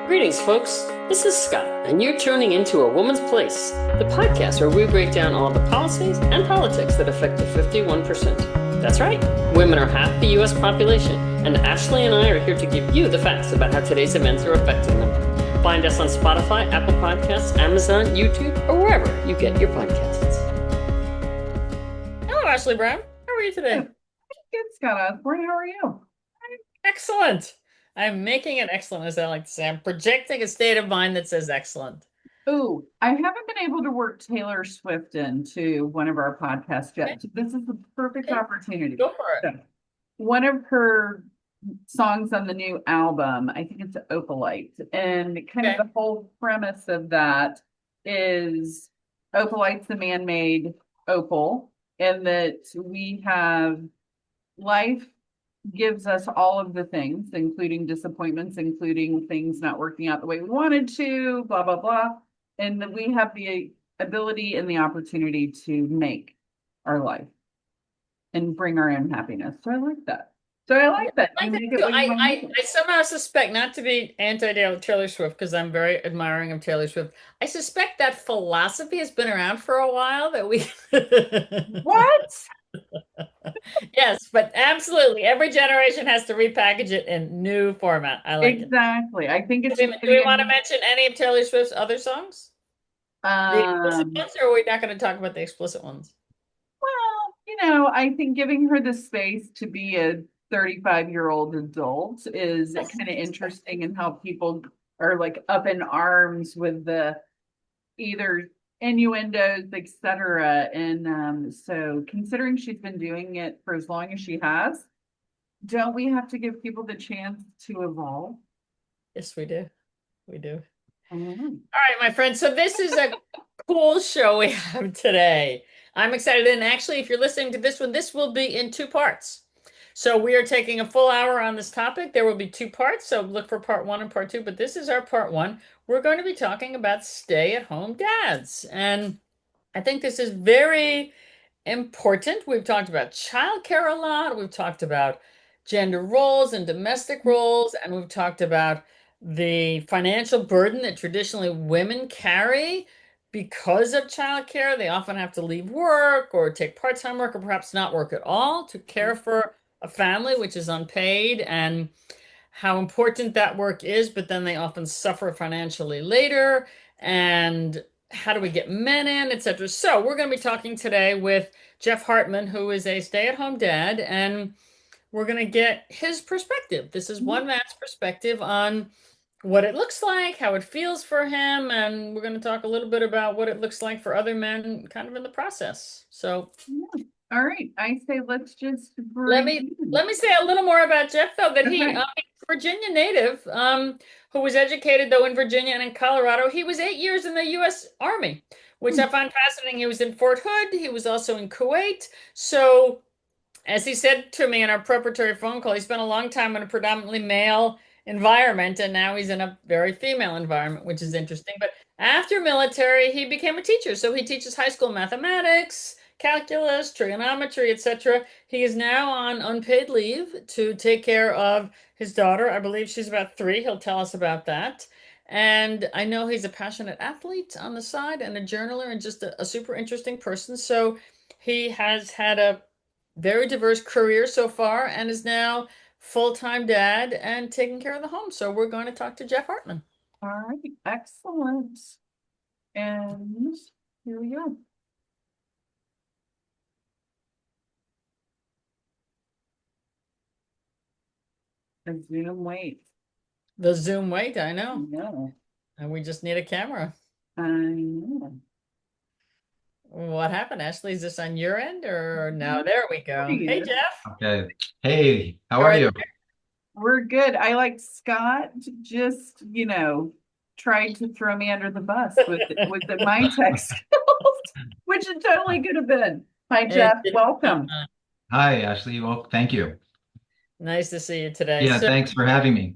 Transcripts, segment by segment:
Greetings, folks. This is Scott, and you're tuning into A Woman's Place, the podcast where we break down all the policies and politics that affect the 51%. That's right, women are half the US population, and Ashley and I are here to give you the facts about how today's events are affecting them. Find us on Spotify, Apple Podcasts, Amazon, YouTube, or wherever you get your podcasts. Hello, Ashley Brown. How are you today? Good, Scott Osborne. How are you? Excellent. I'm making it excellent, as I like to say. I'm projecting a state of mind that says excellent. Oh, I haven't been able to work Taylor Swift into one of our podcasts yet. So this is the perfect opportunity. Go for it. So, one of her songs on the new album, I think it's Opalite. And kind of the whole premise of that is opalite's a man-made opal, and that we have life gives us all of the things, including disappointments, including things not working out the way we wanted to, blah, blah, blah. And that we have the ability and the opportunity to make our life and bring our own happiness. So I like that. I somehow suspect, not to be anti-Taylor Swift, because I'm very admiring of Taylor Swift, I suspect that philosophy has been around for a while, that we... What? Yes, but absolutely. Every generation has to repackage it in new format. I like exactly. I think it's... Do we want to mention any of Taylor Swift's other songs? The explicit ones, or are we not going to talk about the explicit ones? Well, I think giving her the space to be a 35-year-old adult is kind of interesting, and how people are like up in arms with the either innuendos, etc. And so considering she's been doing it for as long as she has, don't we have to give people the chance to evolve? Yes, we do. We do. All right, my friends. So this is a cool show we have today. I'm excited. And actually, if you're listening to this one, this will be in two parts. So we are taking a full hour on this topic. There will be two parts. So look for part one and part two. But this is our part one. We're going to be talking about stay-at-home dads. And I think this is very important. We've talked about childcare a lot. We've talked about gender roles and domestic roles. And we've talked about the financial burden that traditionally women carry because of childcare. They often have to leave work or take part-time work, or perhaps not work at all, to care for a family, which is unpaid, and how important that work is, but then they often suffer financially later. And how do we get men in, etc. So we're going to be talking today with Jeff Hartman, who is a stay-at-home dad, and we're going to get his perspective. This is one man's perspective on what it looks like, how it feels for him, and we're going to talk a little bit about what it looks like for other men kind of in the process. So all right, I say let's just let me say a little more about Jeff, though, that he's a Virginia native, who was educated, though, in Virginia and in Colorado. He was 8 years in the U.S. Army, which I find fascinating. He was in Fort Hood. He was also in Kuwait. So, as he said to me in our preparatory phone call, he spent a long time in a predominantly male environment, and now he's in a very female environment, which is interesting. But after military, he became a teacher. So he teaches high school mathematics, calculus, trigonometry, etc. He is now on unpaid leave to take care of his daughter. I believe she's about 3. He'll tell us about that. And I know he's a passionate athlete on the side, and a journaler, and just a super interesting person. So he has had a very diverse career so far, and is now full-time dad and taking care of the home. So we're going to talk to Jeff Hartman. All right, excellent. And here we go. The Zoom wait. The Zoom wait, I know. No. And we just need a camera. I know. What happened, Ashley? Is this on your end, or no? There we go. Hey, Jeff. Okay. Hey, how are you? We're good. I like Scott just, tried to throw me under the bus with my tech skills, which it totally could have been. Hi, Jeff. Welcome. Hi, Ashley. Well, thank you. Nice to see you today. Yeah, thanks for having me.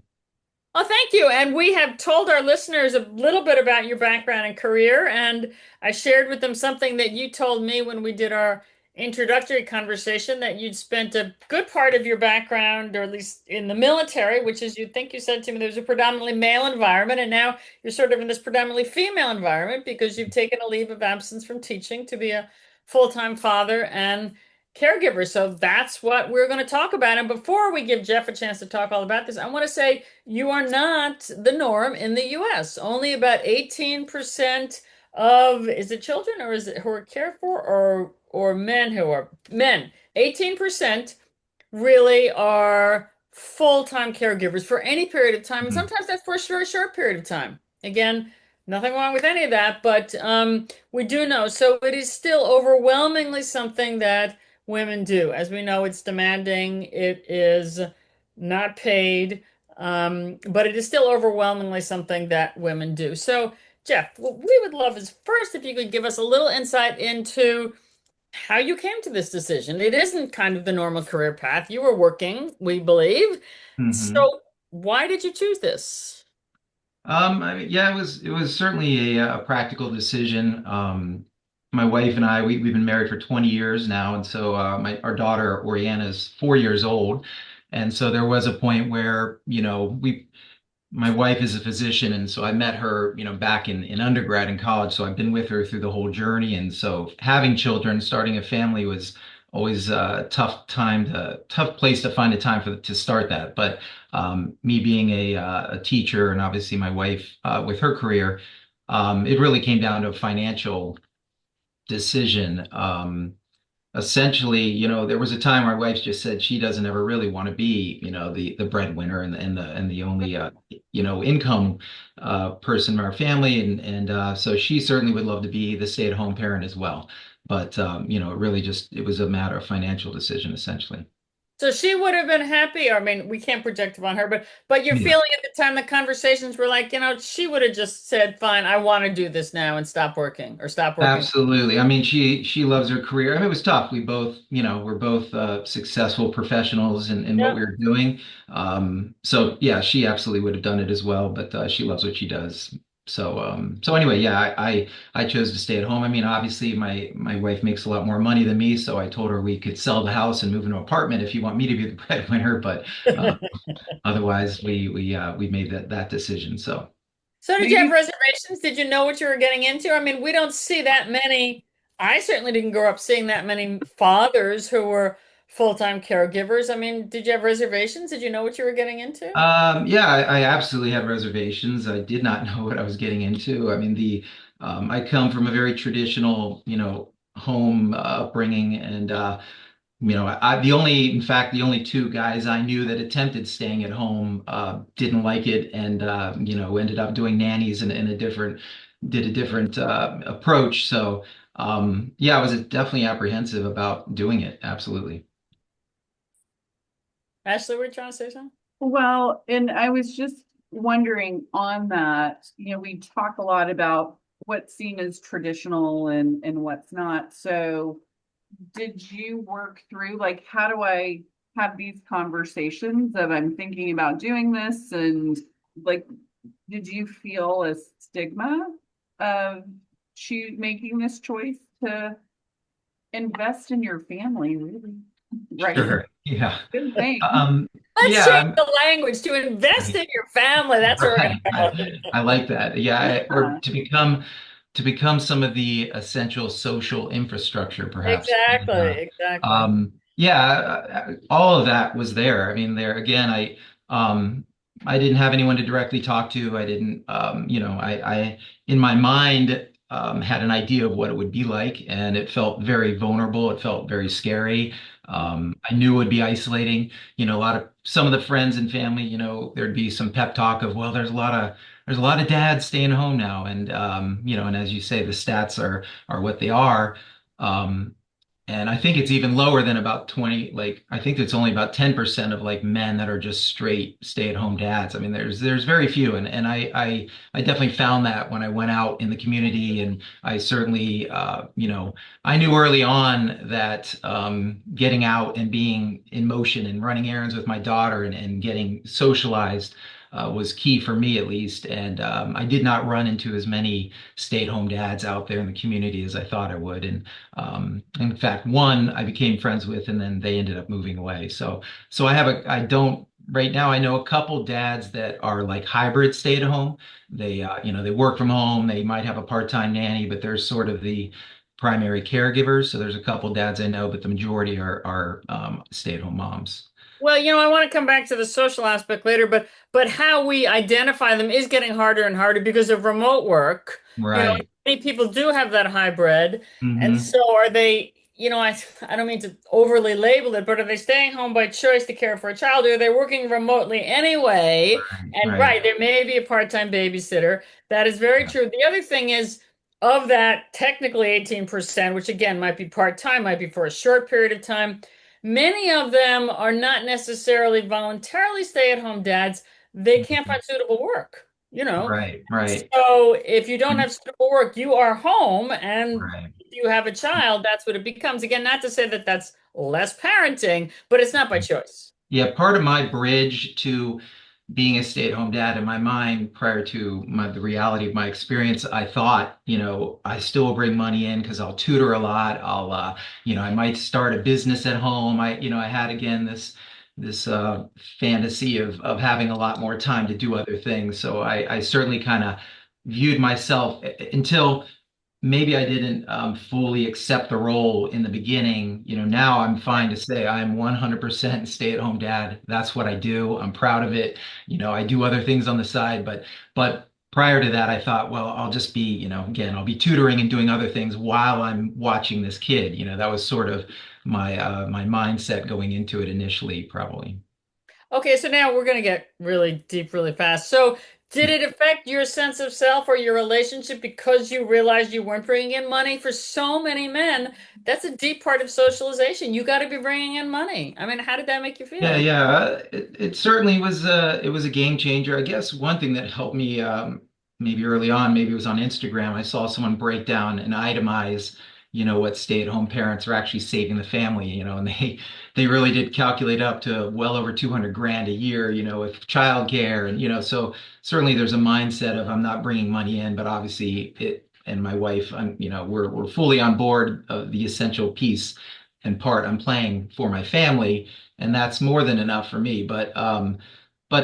Oh, thank you. And we have told our listeners a little bit about your background and career. And I shared with them something that you told me when we did our introductory conversation that you'd spent a good part of your background, or at least in the military, which is, you think you said to me, there's a predominantly male environment, and now you're sort of in this predominantly female environment because you've taken a leave of absence from teaching to be a full-time father and caregiver. So that's what we're going to talk about. And before we give Jeff a chance to talk all about this, I want to say you are not the norm in the US. Only about 18% of, is it children or is it who are cared for, or men who are men? 18% really are full-time caregivers for any period of time, and Mhm. sometimes that's for a very short period of time. Again, nothing wrong with any of that, but we do know. So it is still overwhelmingly something that women do. As we know, it's demanding, it is not paid, but it is still overwhelmingly something that women do. So, Jeff, what we would love is first if you could give us a little insight into how you came to this decision. It isn't kind of the normal career path. You were working, we believe. Mhm. So why did you choose this? I mean, yeah, it was certainly a practical decision. My wife and I, we've been married for 20 years now, and so my our daughter Oriana is 4 years old, and so there was a point where, we my wife is a physician, and so I met her, back in undergrad and college. So I've been with her through the whole journey. And so having children, starting a family was always a tough place to find a time to start that. But me being a teacher, and obviously my wife with her career, it really came down to a financial decision. Essentially, there was a time my wife just said she doesn't ever really want to be, the breadwinner and the only income person in our family, and so she certainly would love to be the stay-at-home parent as well. But it really just it was a matter of financial decision essentially. So she would have been happy, or I mean, we can't project upon her, but your Yeah. feeling at the time the conversations were like, she would have just said, "Fine, I want to do this now and stop working or stop working." Absolutely. I mean, she loves her career. I mean, it was tough. We both, we're both successful professionals in what Yeah. we were doing. So yeah, she absolutely would have done it as well, but she loves what she does. So anyway, yeah, I chose to stay at home. I mean, obviously my wife makes a lot more money than me, so I told her we could sell the house and move into an apartment if you want me to be the breadwinner, but uh, otherwise we made that decision. So. So did you have Maybe reservations? Did you know what you were getting into? I mean, we don't see that many. I certainly didn't grow up seeing that many fathers who were full-time caregivers. I mean, did you have reservations? Did you know what you were getting into? Yeah, I absolutely had reservations. I did not know what I was getting into. I mean, I come from a very traditional, home upbringing, and in fact, the only two guys I knew that attempted staying at home didn't like it, and ended up doing nannies in did a different approach. So, yeah, I was definitely apprehensive about doing it. Absolutely. Ashley, were you trying to say something? Well, and I was just wondering on that, we talk a lot about what's seen as traditional and what's not. So did you work through like how do I have these conversations of I'm thinking about doing this, and like did you feel a stigma of making this choice to invest in your family, really? Right. Sure. Yeah. Good thing. Um, Let's change yeah. the language to invest in your family. That's where we're going Right. to go. I like that. Yeah, or to become some of the essential social infrastructure, perhaps. And, Exactly, exactly. yeah, all of that was there. I mean, there again, I didn't have anyone to directly talk to. I didn't, I in my mind had an idea of what it would be like, and it felt very vulnerable. It felt very scary. I knew it would be isolating. Some of the friends and family, there'd be some pep talk of, well, there's a lot of dads staying home now, and as you say, the stats are what they are. Um, and I think it's even lower than about 20, like I think it's only about 10% of like men that are just straight stay-at-home dads. I mean, there's very few, and I definitely found that when I went out in the community, and I certainly I knew early on that getting out and being in motion and running errands with my daughter and getting socialized was key for me at least. And I did not run into as many stay-at-home dads out there in the community as I thought I would. And in fact, one I became friends with, and then they ended up moving away. So I don't. Right now, I know a couple dads that are like hybrid stay-at-home. They work from home. They might have a part-time nanny, but they're sort of the primary caregivers. So there's a couple dads I know, but the majority are stay-at-home moms. Well, I want to come back to the social aspect later, but how we identify them is getting harder and harder because of remote work. Right. Many people do have that hybrid, and Hmm. so are they, I don't mean to overly label it, but are they staying home by choice to care for a child, or are they working remotely anyway? Right. And Right. right, there may be a part-time babysitter. That is very Yeah. true. The other thing is, of that technically 18%, which again might be part-time, might be for a short period of time. Many of them are not necessarily voluntarily stay-at-home dads. They can't Mhm. find suitable work, you know. Right. Right. So if you don't And- have suitable work, you are home, and Right. if you have a child, that's what it becomes. Again, not to say that that's less parenting, but it's not by choice. Yeah, part of my bridge to being a stay-at-home dad in my mind prior to the reality of my experience, I thought, I still bring money in because I'll tutor a lot. I might start a business at home. I had again this fantasy of having a lot more time to do other things. So I certainly kind of viewed myself until maybe I didn't fully accept the role in the beginning. Now I'm fine to say I'm 100% stay-at-home dad. That's what I do. I'm proud of it. I do other things on the side, but prior to that, I thought, well, I'll just be, again, I'll be tutoring and doing other things while I'm watching this kid. That was sort of my mindset going into it initially, probably. Okay, so now we're going to get really deep really fast. So, did it affect your sense of self or your relationship because you realized you weren't bringing in money? For so many men, that's a deep part of socialization. You got to be bringing in money. I mean, how did that make you Yeah, feel? yeah. It certainly was it was a game changer. I guess one thing that helped me maybe early on, maybe it was on Instagram, I saw someone break down and itemize, what stay-at-home parents are actually saving the family, and they really did calculate up to well over 200 grand a year, with childcare and so certainly there's a mindset of I'm not bringing money in, but obviously it and my wife, we're fully on board of the essential piece and part I'm playing for my family, and that's more than enough for me. But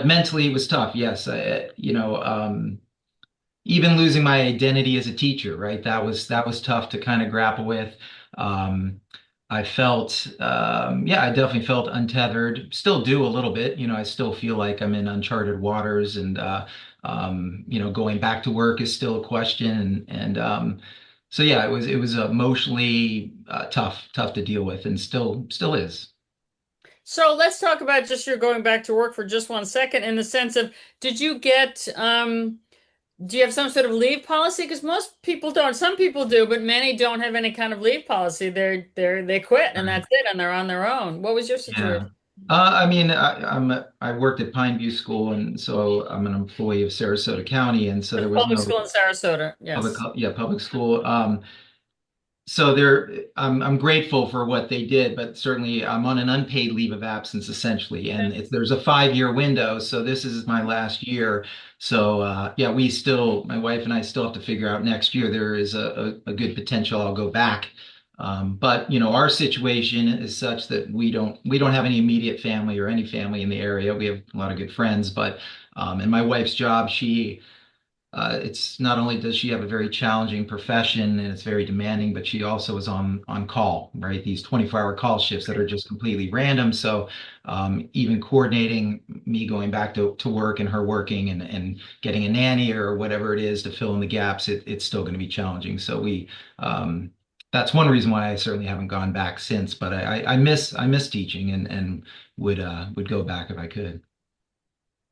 mentally it was tough. Yes, even losing my identity as a teacher, right? That was tough to kind of grapple with. Um, I felt, yeah, I definitely felt untethered. Still do a little bit. I still feel like I'm in uncharted waters, and going back to work is still a question. And so yeah, it was emotionally tough to deal with, and still is. So let's talk about just your going back to work for just 1 second in the sense of did you get do you have some sort of leave policy? Because most people don't. Some people do, but many don't have any kind of leave policy. They quit and that's it, and they're on their own. What was your Yeah. situation? I mean, I worked at Pine View School, and so I'm an employee of Sarasota County, and so The there was public no school in Sarasota. public, Yes. yeah, public school. So I'm grateful for what they did, but certainly I'm on an unpaid leave of absence essentially, and there's a 5-year window, so this is my last year. So yeah, my wife and I still have to figure out next year. There is a good potential I'll go back, but our situation is such that we don't have any immediate family or any family in the area. We have a lot of good friends, but and my wife's job, it's not only does she have a very challenging profession and it's very demanding, but she also is on call, right? These 24-hour call shifts that are just completely random. So even coordinating me going back to work and her working and getting a nanny or whatever it is to fill in the gaps, it's still going to be challenging. So that's one reason why I certainly haven't gone back since. But I miss teaching and would go back if I could.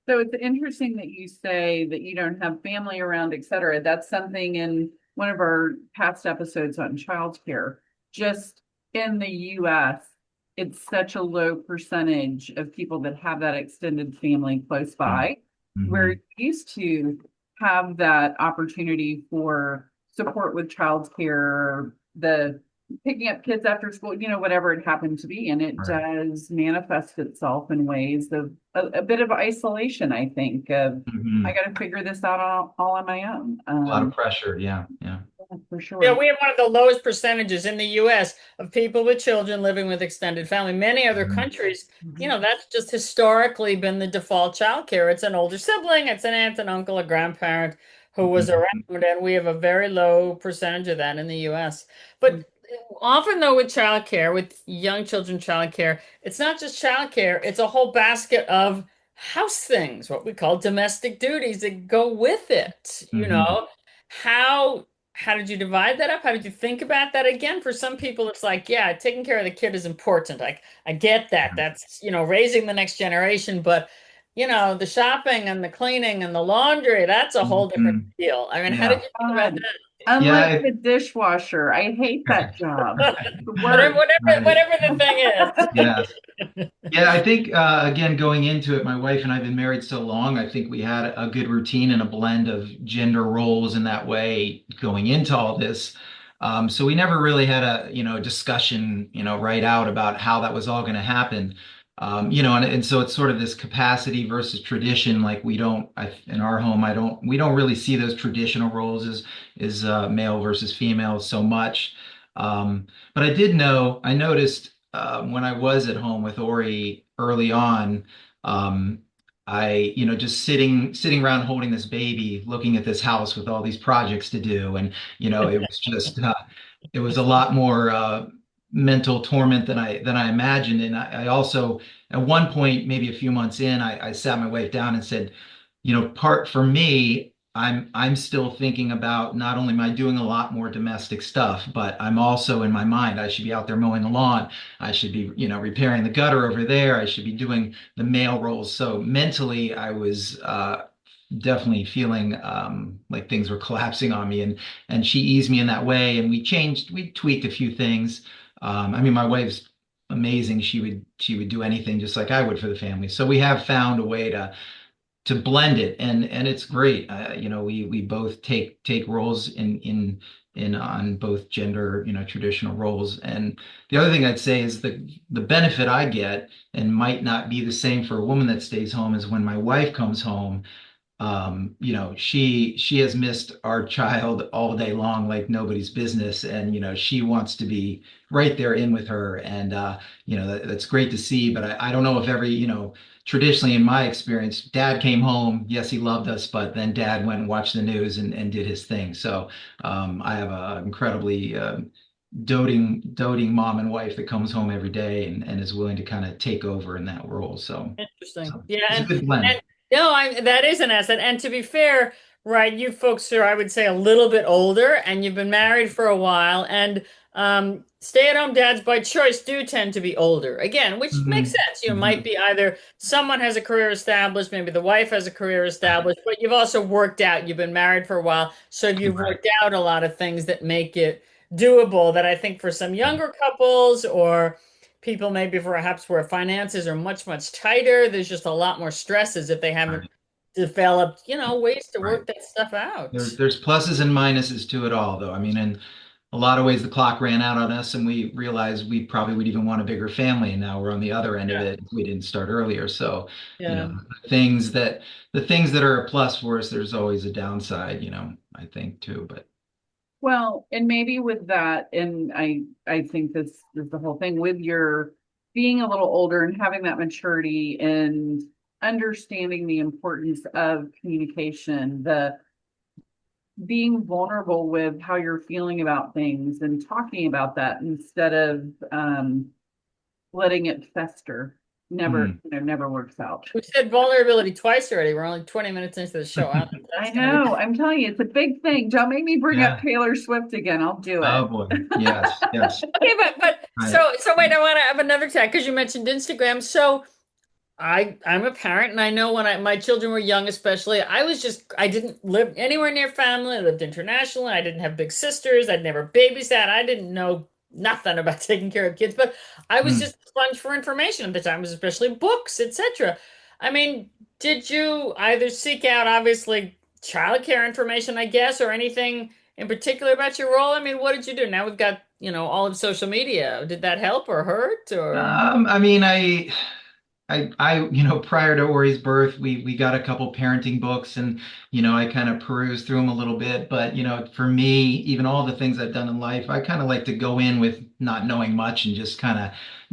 So it's interesting that you say that you don't have family around, et cetera. That's something in one of our past episodes on childcare. Just in the US, it's such a low percentage of people that have that extended family close by, where Mm-hmm. you used to have that opportunity for support with childcare, the picking up kids after school, whatever it happened to be. And it Right. does manifest itself in ways of a bit of isolation, I think, of I Hmm. got to figure this out all on my own. A lot of pressure. Yeah. Yeah. For Yeah, sure. we have one of the lowest percentages in the US of people with children living with extended family. Many other Mhm. countries, Mhm. that's just historically been the default childcare. It's an older sibling, it's an aunt, an uncle, a grandparent who was around, Mhm. and we have a very low percentage of that in the US. But often, though, with childcare, with young children childcare, it's not just childcare, it's a whole basket of house things, what we call domestic duties that go with it, Mhm. How how did you divide that up? How did you think about that? Again, for some people, it's like, yeah, taking care of the kid is important. I get that. That's, raising the next generation, but the shopping and the cleaning and the laundry, that's a whole different Mhm. deal. I mean, how did Yeah. you think about God, Yeah. unlike the dishwasher, I hate that job. The that? worst. Whatever, Right. whatever the thing Yes. is. Yeah, I think again going into it, my wife and I have been married so long. I think we had a good routine and a blend of gender roles in that way going into all this. So we never really had a discussion right out about how that was all going to happen. And so it's sort of this capacity versus tradition. Like we don't in our home, we don't really see those traditional roles as male versus female so much. But I noticed when I was at home with Ori early on, um, just sitting around holding this baby, looking at this house with all these projects to do, and it was just it was a lot more mental torment than I imagined. And I also, at one point, maybe a few months in, I sat my wife down and said, part for me, I'm still thinking about not only am I doing a lot more domestic stuff, but I'm also in my mind, I should be out there mowing the lawn. I should be, repairing the gutter over there. I should be doing the mail rolls. So mentally, I was definitely feeling like things were collapsing on me, and she eased me in that way, and we tweaked a few things. I mean, my wife's amazing. She would do anything just like I would for the family. So we have found a way to blend it, and it's great. We both take roles in on both gender, traditional roles. And the other thing I'd say is the benefit I get and might not be the same for a woman that stays home is when my wife comes home. She has missed our child all day long like nobody's business, and she wants to be right there in with her, and that's great to see. But I don't know if every, traditionally in my experience, dad came home, yes, he loved us, but then dad went and watched the news and did his thing. So I have a incredibly doting mom and wife that comes home every day and is willing to kind of take over in that role. So, Interesting. so Yeah, it's a and good blend. and no, that is an asset. And to be fair, right, you folks are, I would say, a little bit older, and you've been married for a while, and stay-at-home dads by choice do tend to be older. Again, which makes Mhm. sense. Might Mhm. be either someone has a career established, maybe the wife has a career Right. established, but you've also worked out, you've been married for a while, so you've Right. worked out a lot of things that make it doable that I think for some younger couples or people maybe perhaps where finances are much, much tighter. There's just a lot more stresses if they haven't Right. developed, ways to Right. work that stuff out. There's pluses and minuses to it all, though. I mean, in a lot of ways, the clock ran out on us, and we realized we probably would even want a bigger family. And now we're on the other end of Yeah. it if we didn't start earlier. So, Yeah. the things that are a plus for us, there's always a downside, I think too. But Well, and maybe with that, and I think this is the whole thing with your being a little older and having that maturity and understanding the importance of communication, the being vulnerable with how you're feeling about things and talking about that instead of letting it fester. hmm. Never works out. We said vulnerability twice already. We're only 20 minutes into the show. I don't think I that's going to be. know. I'm telling you, it's a big thing. Don't make me bring up Yeah. Taylor Swift again. I'll do Oh it. boy. Yes. Yes. Okay, but Right. so wait, I want to have another chat because you mentioned Instagram. So I'm a parent, and I know when my children were young, especially, I didn't live anywhere near family. I lived internationally. I didn't have big sisters. I'd never babysat. I didn't know nothing about taking care of kids, but I was Hmm. just a sponge for information at the time, especially books, etc. I mean, did you either seek out obviously childcare information, I guess, or anything in particular about your role? I mean, what did you do? Now we've got, all of social media. Did that help or hurt or? I mean, prior to Ori's birth, we got a couple parenting books, and I kind of perused through them a little bit. But for me, even all the things I've done in life, I kind of like to go in with not knowing much and just kind of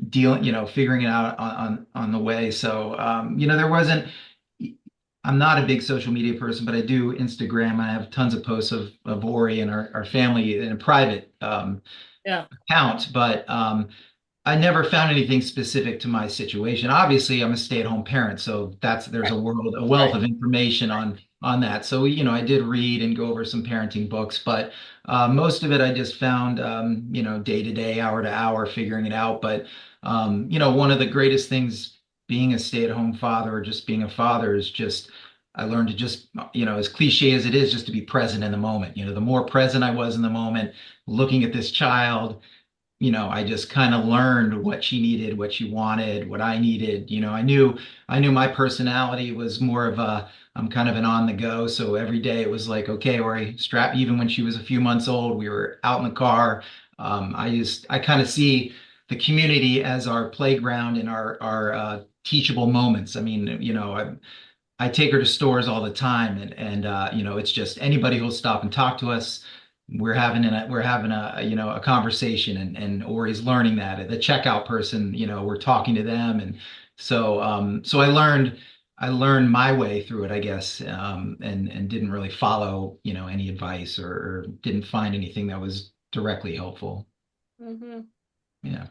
dealing, figuring it out on the way. So, there wasn't. I'm not a big social media person, but I do Instagram. I have tons of posts of Ori and our family in a private Yeah, account, but I never found anything specific to my situation. Obviously, I'm a stay-at-home parent, so there's right, a wealth right. of information on that. So, I did read and go over some parenting books, but most of it I just found, day to day, hour to hour, figuring it out. But one of the greatest things being a stay-at-home father or just being a father is just I learned to just, as cliche as it is, just to be present in the moment. The more present I was in the moment, looking at this child, I just kind of learned what she needed, what she wanted, what I needed. I knew my personality was more of I'm kind of an on the go. So every day it was like, okay, Ori, strap. Even when she was a few months old, we were out in the car. I kind of see the community as our playground and our teachable moments. I mean, I take her to stores all the time, and it's just anybody who'll stop and talk to us. We're having a a conversation, and Ori's learning that. The checkout person, we're talking to them, and so I learned my way through it, I guess, and didn't really follow any advice or didn't find anything that was directly helpful. Hmm. Yeah.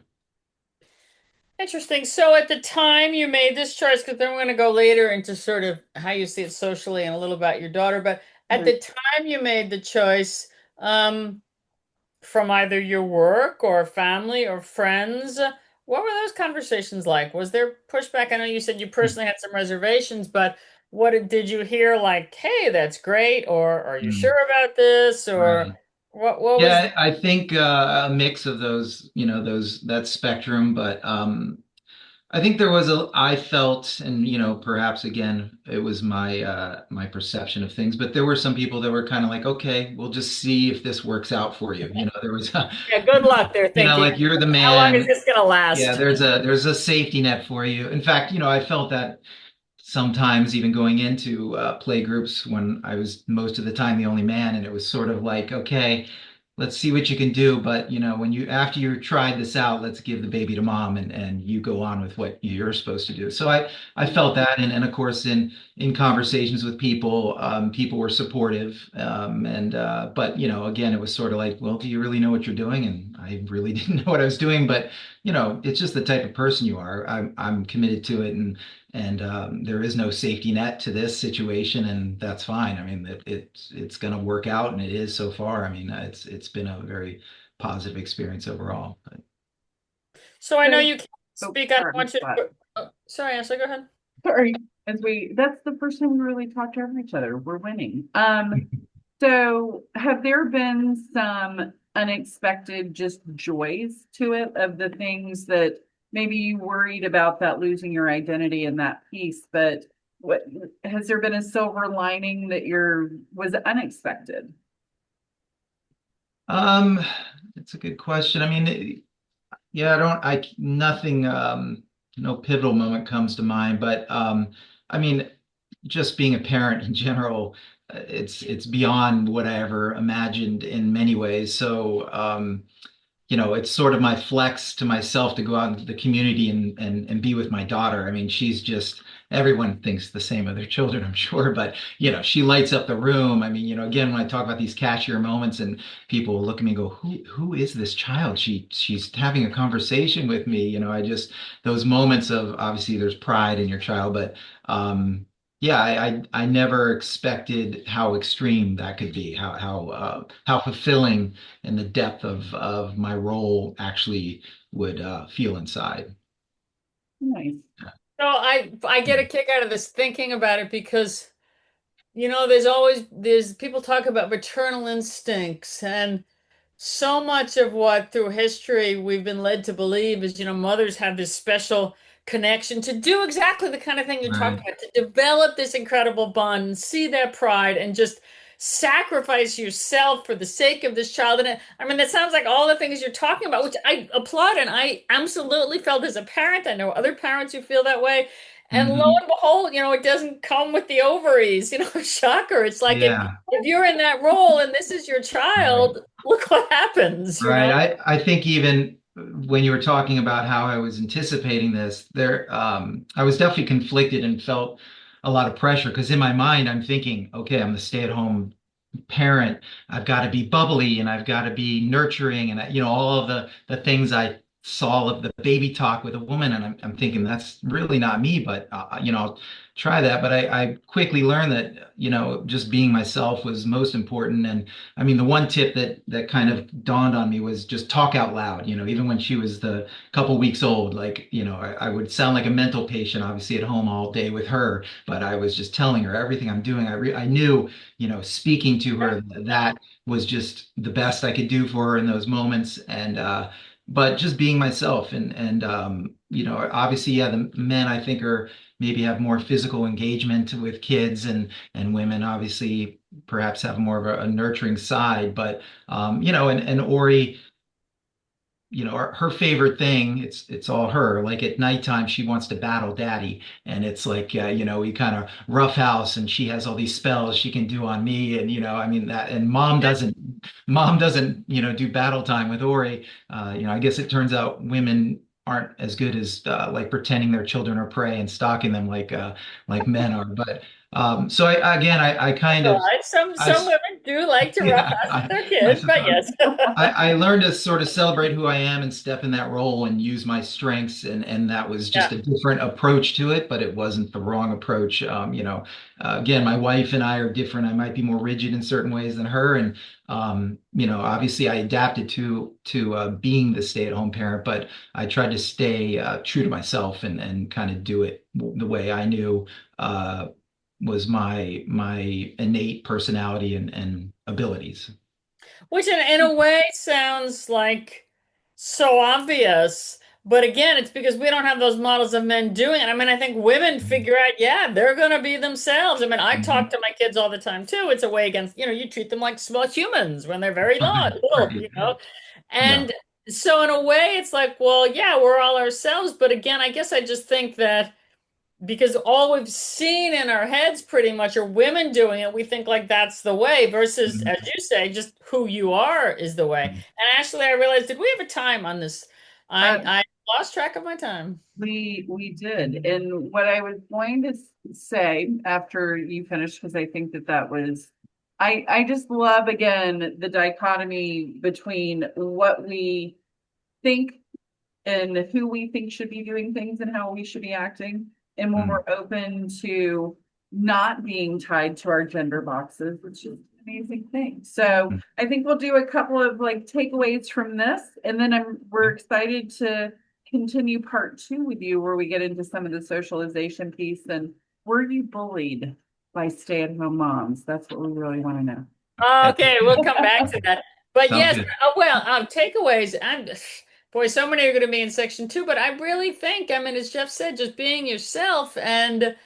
Interesting. So at the time you made this choice, because then we're going to go later into sort of how you see it socially and a little about your daughter, but at Right. the time you made the choice, from either your work or family or friends, what were those conversations like? Was there pushback? I know you said you personally had some reservations, but did you hear like, hey, that's great, or are you Mm, sure about this, or right. what was the Yeah, I think a mix of those, that spectrum, but I think I felt, and perhaps again, it was my perception of things, but there were some people that were kind of like, okay, we'll just see if this works out for you. There was, yeah, good luck, they're thinking. like you're the How long is man. this gonna Yeah, last? there's a safety net for you. In fact, I felt that sometimes even going into play groups when I was most of the time the only man, and it was sort of like, okay, let's see what you can do. But when you after you tried this out, let's give the baby to mom, and you go on with what you're supposed to do. So I felt that, and of course in conversations with people, people were supportive, and but again, it was sort of like, well, do you really know what you're doing? And I really didn't know what I was doing, but it's just the type of person you are. I'm committed to it, and there is no safety net to this situation, and that's fine. I mean, it's going to work out, and it is so far. I mean, it's been a very positive experience overall. But, So I know So, you can't oh, speak. I don't sorry, want you but to. Oh, sorry, Ashley, go ahead. sorry. That's the first time we really talked over each other. We're winning. So have there been some unexpected just joys to it of the things that maybe you worried about that losing your identity and that piece, but what has there been a silver lining that was unexpected? um, it's a good question. I mean, yeah, nothing, no pivotal moment comes to mind, but I mean, just being a parent in general, it's beyond what I ever imagined in many ways. So, it's sort of my flex to myself to go out into the community and be with my daughter. I mean, everyone thinks the same of their children, I'm sure, but she lights up the room. I mean, again, when I talk about these cashier moments and people will look at me and go, who is this child? She's having a conversation with me. Those moments of obviously there's pride in your child, but yeah, I never expected how extreme that could be, how fulfilling and the depth of my role actually would feel inside. Nice. So I get a kick out of this thinking about it because there's people talk about maternal instincts, and so much of what through history we've been led to believe is, mothers have this special connection to do exactly the kind of thing you're talking Right. about, to develop this incredible bond, and see that pride, and just sacrifice yourself for the sake of this child. And I mean, that sounds like all the things you're talking about, which I applaud. And I absolutely felt as a parent. I know other parents who feel that way. And lo Hmm. and behold, it doesn't come with the ovaries, shocker. It's like Yeah. if you're in that role and this is your Right. child, look what happens. Right. I think even when you were talking about how I was anticipating this, I was definitely conflicted and felt a lot of pressure because in my mind I'm thinking, okay, I'm the stay-at-home parent. I've got to be bubbly and I've got to be nurturing and all of the things I saw of the baby talk with a woman, and I'm thinking that's really not me, but I'll try that. But I quickly learned that just being myself was most important. And I mean, the one tip that kind of dawned on me was just talk out loud. Even when she was the couple weeks old, like I would sound like a mental patient, obviously at home all day with her, but I was just telling her everything I'm doing. I knew speaking to her, that was just the best I could do for her in those moments. And but just being myself and obviously, yeah, the men I think are maybe have more physical engagement with kids, and women obviously perhaps have more of a nurturing side. But and Ori, her favorite thing, it's all her. Like at nighttime, she wants to battle daddy. And it's like, we kind of roughhouse and she has all these spells she can do on me. And, I mean that, and mom doesn't, do battle time with Ori. I guess it turns out women aren't as good as like pretending their children are prey and stalking them like men are. But so I kind All of, right. Some women do like to yeah, roughhouse their I kids, but suppose. yes. I learned to sort of celebrate who I am and step in that role and use my strengths, and that was Yeah. just a different approach to it, but it wasn't the wrong approach. Again, my wife and I are different. I might be more rigid in certain ways than her, and obviously I adapted to being the stay-at-home parent, but I tried to stay true to myself and kind of do it the way I knew was my innate personality and abilities. Which in a way sounds like so obvious. But again, it's because we don't have those models of men doing it. I mean, I think women figure out, yeah, they're going to be themselves. I mean, I talk Mhm. to my kids all the time too. It's a way against, you treat them like small humans when they're very Right, little, right. Yeah. And so in a way, it's like, well, yeah, we're all ourselves. But again, I guess I just think that because all we've seen in our heads pretty much are women doing it, we think like that's the way versus, as Mhm. you say, just who you are is the way. And actually, I realized, did we have a time on this? I Uh, I lost track of my time. we did. And what I was going to say after you finished, because I think that was, I just love again the dichotomy between what we think and who we think should be doing things and how we should be acting. And when Mhm. we're open to not being tied to our gender boxes, which is an amazing thing. So I think we'll do a couple of like takeaways from this, and then we're Okay. excited to continue part two with you where we get into some of the socialization piece and were you bullied by stay-at-home moms? That's what we really want to know. Okay, we'll come back to that. But Sounds yes, good. takeaways. Boy, so many are going to be in section two. But I really think, I mean, as Jeff said, just being yourself and.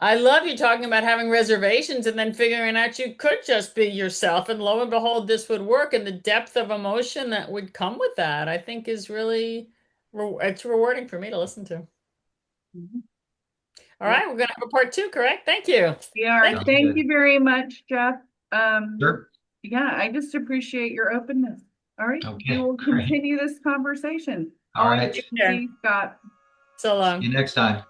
I love you talking about having reservations and then figuring out you could just be yourself, and lo and behold, this would work. And the depth of emotion that would come with that, I think, is really it's rewarding for me to listen to. Mhm. All Yeah, right, we're gonna have a part two, correct? Thank you. we are. Thank you. Sounds Thank good. you very much, Jeff. Um, Sure. yeah, I just appreciate your openness. All right, we Okay, will great. continue this conversation. All Always right. good Take to see care. you, Scott. So See long. you next time.